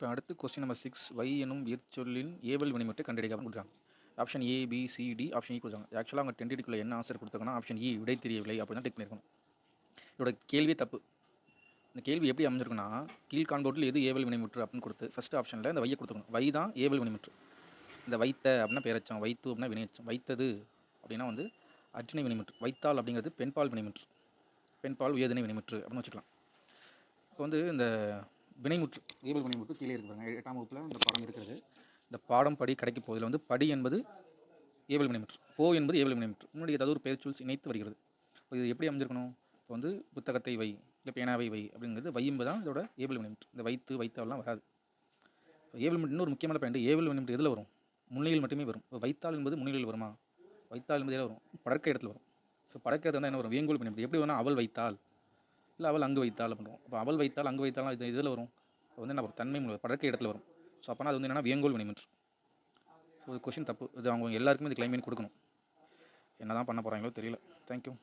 இப்போ அடுத்து question number 6 வை எனும் வியற்சொல்லின் ஏவல் வினைமுற்றை கண்டறிக அப்படின்னு கொடுக்குறாங்க. Option A B C D option E கொடுத்தாங்க. ஆக்சுவலாக அவங்க 10 என்ன ஆன்சர் கொடுத்தாங்கன்னா ஆப்ஷன் இ விடை தெரியவில்லை அப்படின்னு தான் டிக் பண்ணியிருக்கணும். இதோட கேள்வியே தப்பு. இந்த கேள்வி எப்படி அமைஞ்சிருக்குன்னா கீழ்காண்பவற்றில் எது ஏவல் வினைமுற்று அப்படின்னு கொடுத்து ஃபஸ்ட் ஆப்ஷனில் இந்த வையை கொடுத்துக்கணும். வை தான் ஏவல் வினைமுற்று. இந்த வைத்த அப்படின்னா பேரச்சம், வைத்து அப்படின்னா வினையச்சம், வைத்தது அப்படின்னா வந்து அர்ச்சனை வினைமுற்று, வைத்தால் அப்படிங்கிறது பெண்பால் வினைமுற்று, பெண்பால் உயர்திணை வினைமுற்று அப்படின்னு வச்சுக்கலாம். இப்போ வந்து இந்த வினைமுற்று ஏவல் வினைமுற்று கீழே இருக்கிறாங்க 8ஆம் வகுப்பில் இந்த பாடம் இருக்கிறது. இந்த பாடம் படி கிடைக்க போதில் வந்து படி என்பது ஏவல் வினைமுற்று, போ என்பது ஏவல் வினைமுற்று, முன்னாடி ஏதாவது ஒரு பெயர்ச்சொல் இணைத்து வருகிறது. இப்போ இது எப்படி அமைஞ்சிருக்கணும்? இப்போ வந்து புத்தகத்தை வை இல்லை பேனாவை வை அப்படிங்கிறது வை என்பது தான் இதோட ஏவல் வினைமுற்று. இந்த வைத்து வைத்தாலாம் வராது. ஏவல் வினைமுற்று இன்னொரு முக்கியமான பாயிண்ட், ஏவல் வினைமுற்று எதில் வரும்? முன்னிலையில் மட்டுமே வரும். இப்போ வைத்தால் என்பது முன்னிலையில் வருமா? வைத்தால் என்பது எதில் வரும்? படற்கை இடத்துல வரும். ஸோ படற்கை இடத்துல வந்து என்ன வரும்? வேங்கோல் வினைமுற்று. எப்படி வேணால் அவள் வைத்தால் இல்லை அவள் அங்கு வைத்தால் பண்ணுறோம். அப்போ அவள் வைத்தால் அங்கு வைத்தாலும் இது இதில் வரும். அது வந்து என்ன வரும்? தன்மை படற்கை இடத்துல வரும். ஸோ அப்போனா அது வந்து என்னென்னா வேங்கோல் வினைமுற்று. ஸோ இது கொஷின் தப்பு. இது அவங்க எல்லாருக்குமே இது கிளைம் பண்ணி கொடுக்கணும். என்ன தான் பண்ண போகிறாங்களோ தெரியல. தேங்க்யூ.